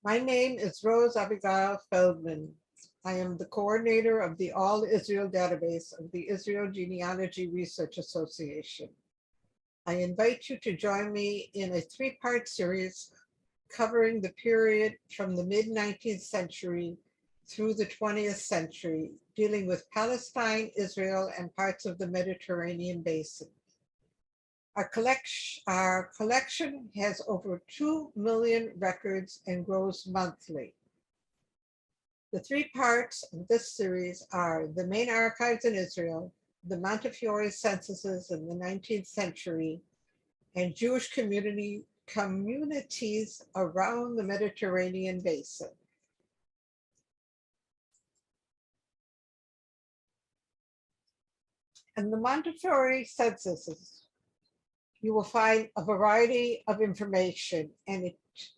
My name is Rose Abigail Feldman. I am the coordinator of the All Israel database of the Israel Genealogy Research Association. I invite you to join me in a three-part series covering the period from the mid-19th century through the 20th century, dealing with Palestine, Israel, and parts of the Mediterranean basin. Our collection has over 2 million records and grows monthly. The three parts of this series are the main archives in Israel, the Montefiore censuses in the 19th century, and Jewish communities around the Mediterranean basin. And the Montefiore censuses, you will find a variety of information, and it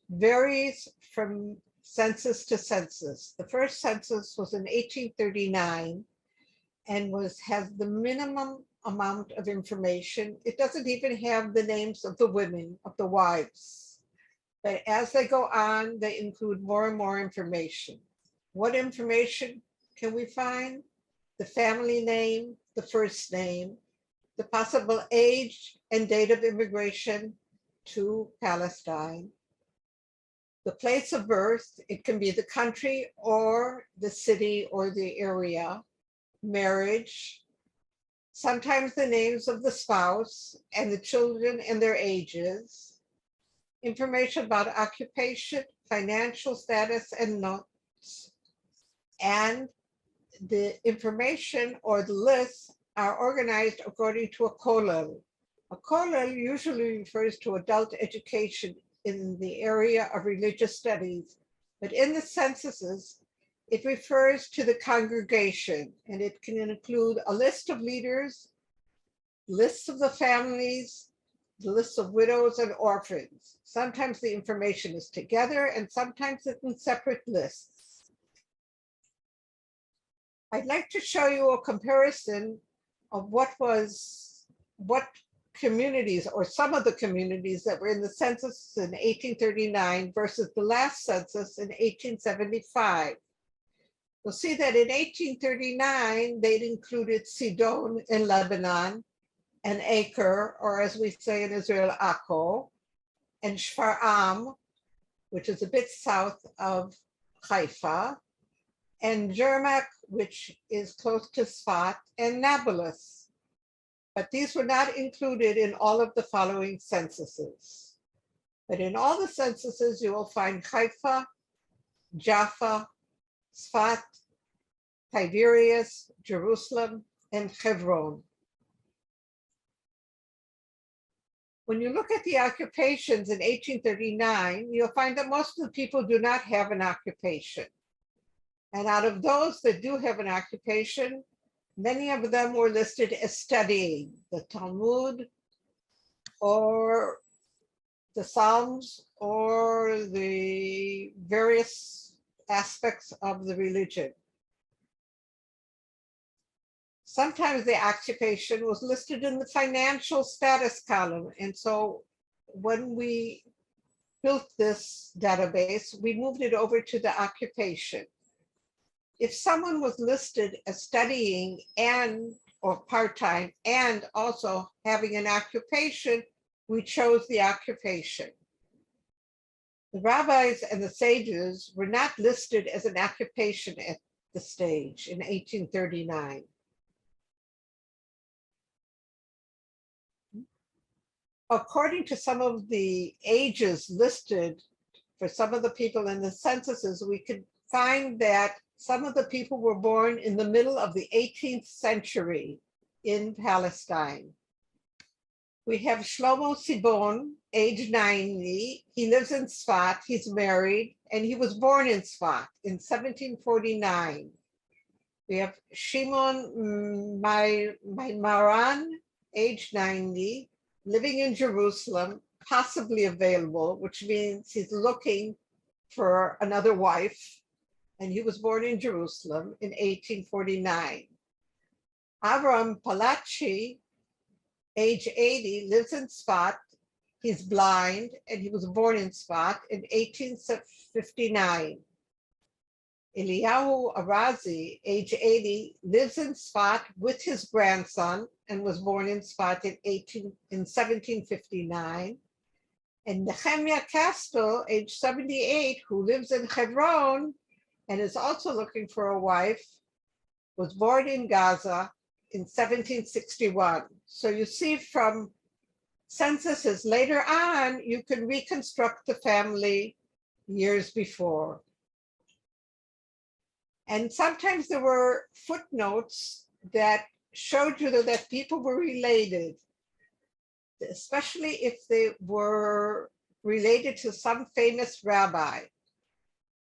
varies from census to census. The first census was in 1839 and has the minimum amount of information. It doesn't even have the names of the women, of the wives. But as they go on, they include more and more information. What information can we find? The family name, the first name, the possible age and date of immigration to Palestine, the place of birth, it can be the country or the city or the area, marriage, sometimes the names of the spouse and the children and their ages, information about occupation, financial status, and notes, and the information or the lists are organized according to a kollel. A kollel usually refers to adult education in the area of religious studies, but in the censuses, it refers to the congregation, and it can include a list of leaders, lists of the families, the lists of widows and orphans. Sometimes the information is together and sometimes it's in separate lists. I'd like to show you a comparison of what communities or some of the communities that were in the census in 1839 versus the last census in 1875. You'll see that in 1839, they'd included Sidon in Lebanon, and Acre, or as we say in Israel, Akko, and Shfar'am, which is a bit south of Haifa, and Jermak, which is close to Sfat, and Nablus. But these were not included in all of the following censuses. But in all the censuses, you will find Haifa, Jaffa, Sfat, Tiberias, Jerusalem, and Hebron. When you look at the occupations in 1839, you'll find that most of the people do not have an occupation. And out of those that do have an occupation, many of them were listed as studying the Talmud or the Psalms or the various aspects of the religion. Sometimes the occupation was listed in the financial status column. And so when we built this database, we moved it over to the occupation. If someone was listed as studying or part-time and also having an occupation, we chose the occupation. The rabbis and the sages were not listed as an occupation at the stage in 1839. According to some of the ages listed for some of the people in the censuses, we could find that some of the people were born in the middle of the 18th century in Palestine. We have Shlomo Sibon, age 90. He lives in Sfat, he's married, and he was born in Sfat in 1749. We have Shimon Maimaran, age 90, living in Jerusalem, possibly available, which means he's looking for another wife. And he was born in Jerusalem in 1849. Avram Palachi, age 80, lives in Sfat, He's blind, and he was born in Sfat in 1859. Eliyahu Arazi, age 80, lives in Sfat with his grandson and was born in Sfat in 1759. And Nehemiah Castle, age 78, who lives in Hebron and is also looking for a wife, was born in Gaza in 1761. So you see from censuses later on, you can reconstruct the family years before. And sometimes there were footnotes that showed you that people were related, especially if they were related to some famous rabbi.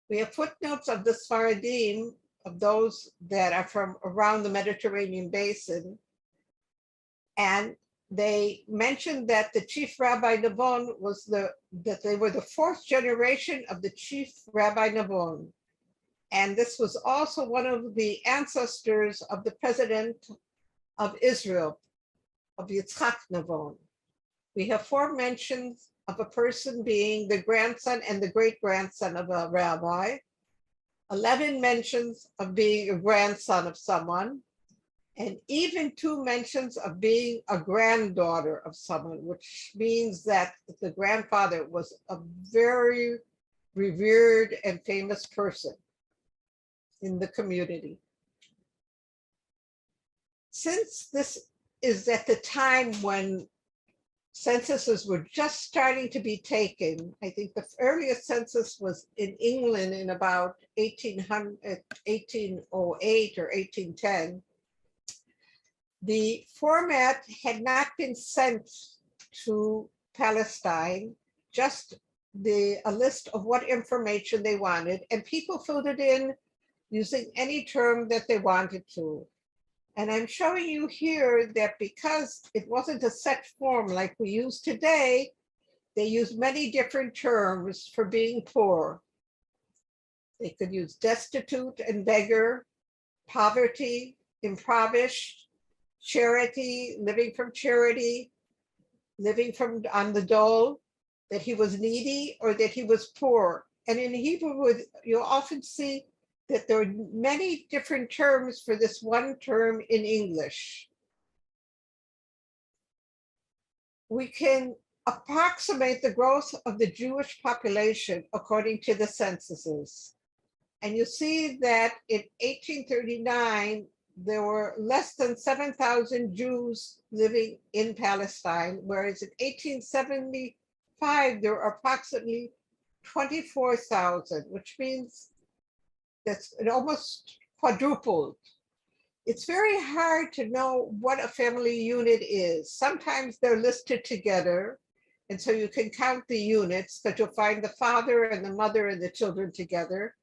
We have footnotes of the Sfaradim, of those that are from around the Mediterranean basin. And they mentioned that the chief Rabbi Navon that they were the fourth generation of the chief Rabbi Navon. And this was also one of the ancestors of the president of Israel, of Yitzhak Navon. We have 4 mentions of a person being the grandson and the great-grandson of a rabbi, 11 mentions of being a grandson of someone, and even 2 mentions of being a granddaughter of someone, which means that the grandfather was a very revered and famous person in the community. Since this is at the time when censuses were just starting to be taken, I think the earliest census was in England in about 1808 or 1810. The format had not been sent to Palestine, just a list of what information they wanted, and people filled it in using any term that they wanted to. And I'm showing you here that because it wasn't a set form like we use today, they used many different terms for being poor. They could use destitute and beggar, poverty, impoverished, charity, living from charity, living from on the dole, that he was needy or that he was poor. And in Hebrew, you'll often see that there are many different terms for this one term in English. We can approximate the growth of the Jewish population according to the censuses. And you see that in 1839, there were less than 7,000 Jews living in Palestine, whereas in 1875, there were approximately 24,000, which means that's almost quadrupled. It's very hard to know what a family unit is. Sometimes they're listed together, and so you can count the units, because you'll find the father and the mother and the children together.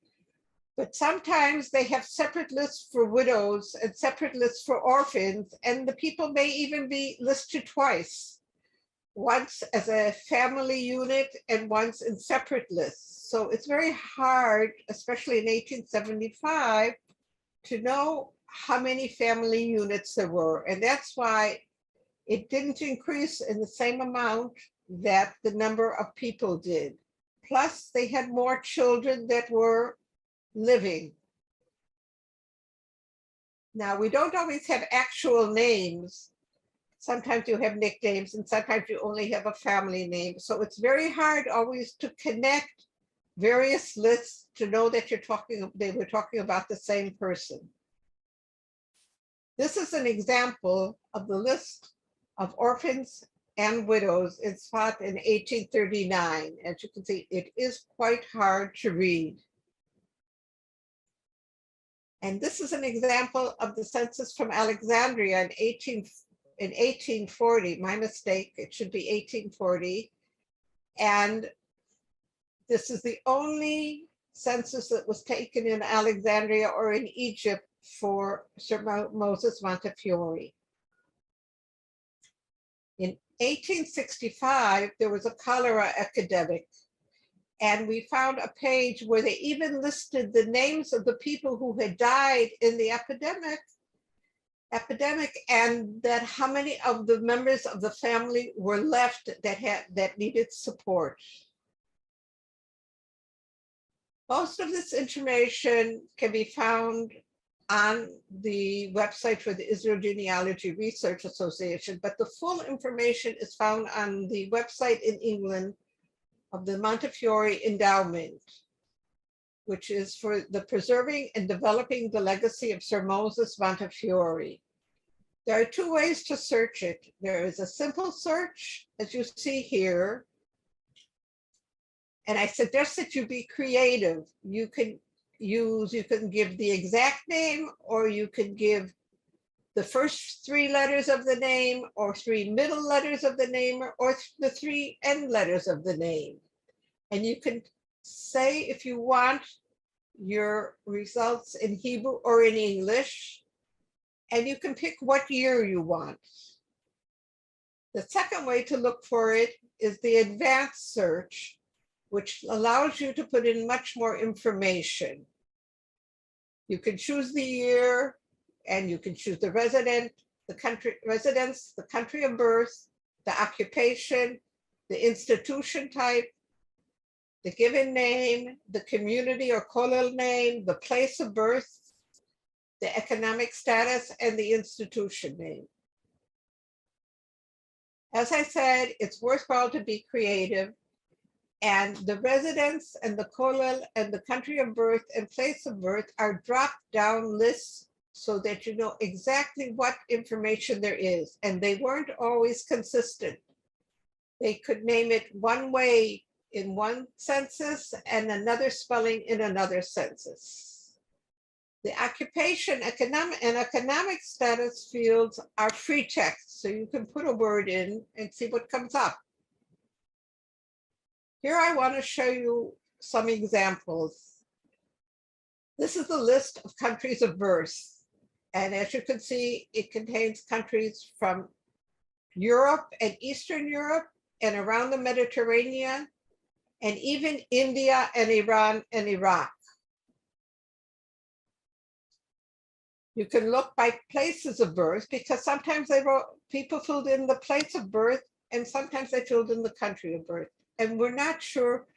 But sometimes they have separate lists for widows and separate lists for orphans, and the people may even be listed twice, once as a family unit and once in separate lists. So it's very hard, especially in 1875, to know how many family units there were. And that's why it didn't increase in the same amount that the number of people did. Plus, they had more children that were living. Now, we don't always have actual names. Sometimes you have nicknames, and sometimes you only have a family name. So it's very hard always to connect various lists to know that they were talking about the same person. This is an example of the list of orphans and widows in Sfat in 1839. As you can see, it is quite hard to read. And this is an example of the census from Alexandria in 1840. My mistake, it should be 1840. And this is the only census that was taken in Alexandria or in Egypt for Sir Moses Montefiore. In 1865, there was a cholera epidemic, and we found a page where they even listed the names of the people who had died in the epidemic. epidemic, and that how many of the members of the family were left that needed support. Most of this information can be found on the website for the Israel Genealogy Research Association, but the full information is found on the website in England of the Montefiore Endowment, which is for the preserving and developing the legacy of Sir Moses Montefiore. There are two ways to search it. There is a simple search, as you see here, and I suggest that you be creative. You can give the exact name, or you can give the first three letters of the name, or three middle letters of the name, or the three end letters of the name. And you can say if you want your results in Hebrew or in English, and you can pick what year you want. The second way to look for it is the advanced search, which allows you to put in much more information. You can choose the year, and you can choose the residence, the country of birth, the occupation, the institution type, the given name, the community or kollel name, the place of birth, the economic status, and the institution name. As I said, it's worthwhile to be creative, and the residence and the kollel and the country of birth and place of birth are drop-down lists so that you know exactly what information there is, and they weren't always consistent. They could name it one way in one census and another spelling in another census. The occupation, economic status fields are free text, so you can put a word in and see what comes up. Here I want to show you some examples. This is the list of countries of birth. And as you can see, it contains countries from Europe and Eastern Europe and around the Mediterranean, and even India and Iran and Iraq. You can look by places of birth, because sometimes people filled in the place of birth and sometimes they filled in the country of birth. And we're not sure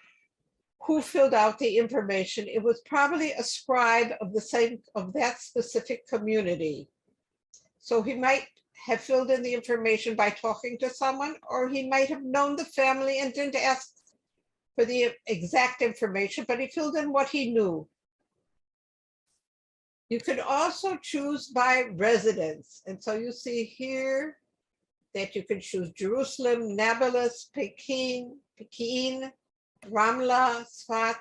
who filled out the information. It was probably a scribe of that specific community. So he might have filled in the information by talking to someone, or he might have known the family and didn't ask for the exact information, but he filled in what he knew. You could also choose by residence. And so you see here that you can choose Jerusalem, Nablus, Pekin, Ramla, Sfat,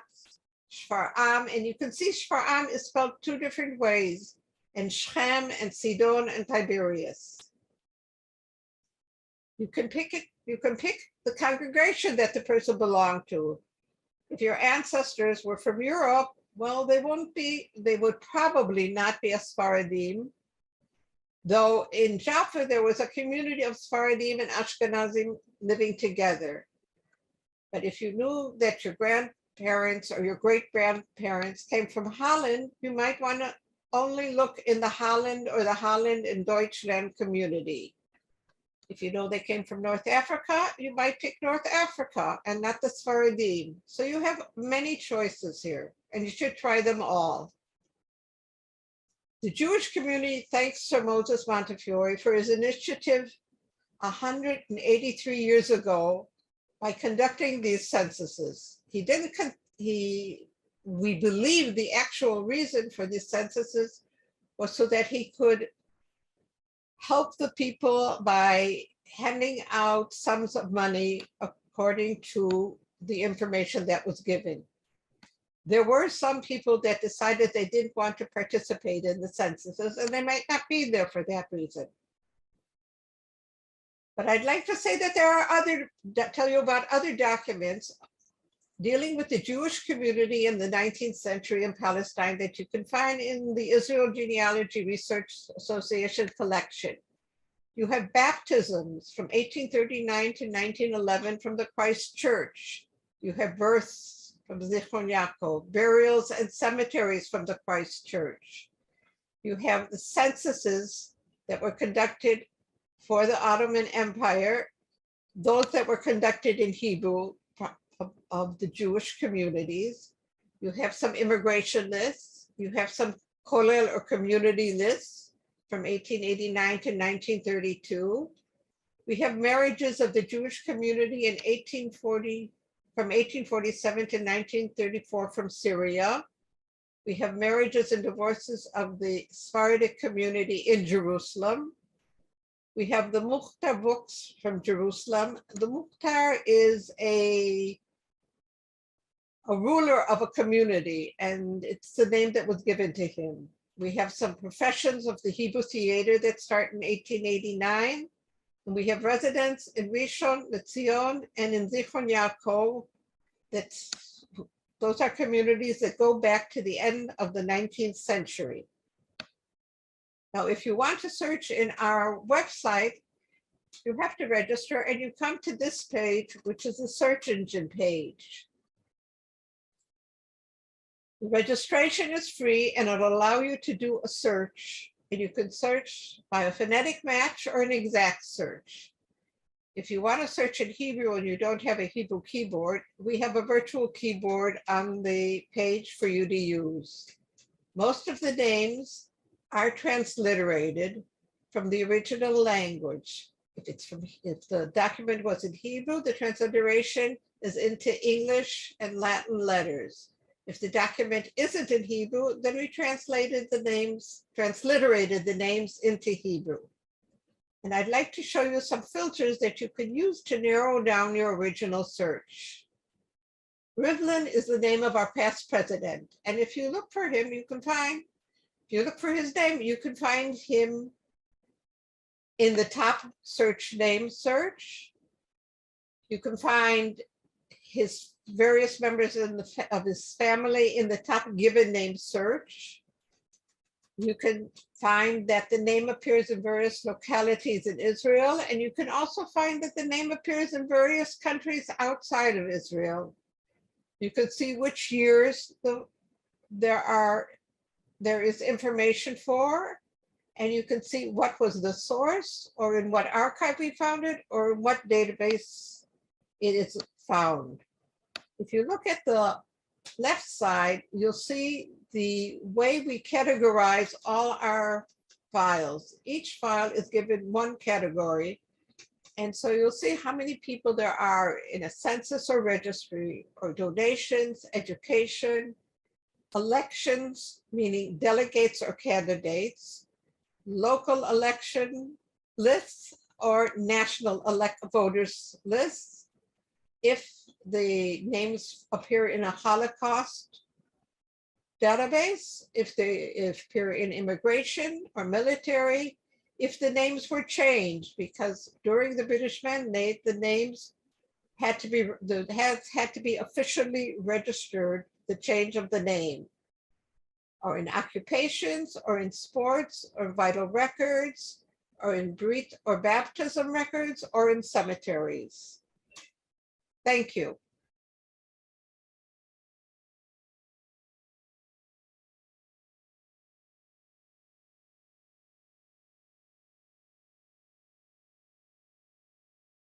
Shfar'am. And you can see Shfar'am is spelled two different ways, in Shechem and Sidon and Tiberias. You can pick the congregation that the person belonged to. If your ancestors were from Europe, well, they would probably not be a Sfaradim, though in Jaffa there was a community of Sfaradim and Ashkenazim living together. But if you knew that your grandparents or your great-grandparents came from Holland, you might want to only look in the Holland or the Holland and Deutschland community. If you know they came from North Africa, you might pick North Africa and not the Sfaradim. So you have many choices here, and you should try them all. The Jewish community thanks Sir Moses Montefiore for his initiative 183 years ago by conducting these censuses. We believe the actual reason for these censuses was so that he could help the people by handing out sums of money according to the information that was given. There were some people that decided they didn't want to participate in the censuses, and they might not be there for that reason. But I'd like to say that tell you about other documents dealing with the Jewish community in the 19th century in Palestine that you can find in the Israel Genealogy Research Association collection. You have baptisms from 1839 to 1911 from the Christ Church. You have births from Zichron Yaakov, burials and cemeteries from the Christ Church. You have the censuses that were conducted for the Ottoman Empire, those that were conducted in Hebrew of the Jewish communities. You have some immigration lists. You have some kollel or community lists from 1889 to 1932. We have marriages of the Jewish community in 1840, from 1847 to 1934 from Syria. We have marriages and divorces of the Sephardic community in Jerusalem. We have the Mukhtar books from Jerusalem. The Mukhtar is a ruler of a community, and it's the name that was given to him. We have some professions of the Hebrew theater that start in 1889. And we have residents in Rishon LeZion and in Zichron Yaakov. Those are communities that go back to the end of the 19th century. Now, if you want to search in our website, you have to register and you come to this page, which is the search engine page. The registration is free and it'll allow you to do a search, and you can search by a phonetic match or an exact search. If you want to search in Hebrew and you don't have a Hebrew keyboard, we have a virtual keyboard on the page for you to use. Most of the names are transliterated from the original language. If the document was in Hebrew, the transliteration is into English and Latin letters. If the document isn't in Hebrew, then we transliterated the names into Hebrew. And I'd like to show you some filters that you can use to narrow down your original search. Rivlin is the name of our past president. And if you look for him, if you look for his name, you can find him in the top search name search. You can find his various members of his family in the top given name search. You can find that the name appears in various localities in Israel, and you can also find that the name appears in various countries outside of Israel. You can see which years there is information for, and you can see what was the source, or in what archive we found it, or in what database it is found. If you look at the left side, you'll see the way we categorize all our files. Each file is given one category. And so you'll see how many people there are in a census or registry, or donations, education, elections, meaning delegates or candidates, local election lists, or national voters lists. If the names appear in a Holocaust database, if they appear in immigration or military, if the names were changed, because during the British Mandate, the names had to be officially registered, the change of the name, or in occupations, or in sports, or vital records, or in Brit or baptism records, or in cemeteries. Thank you.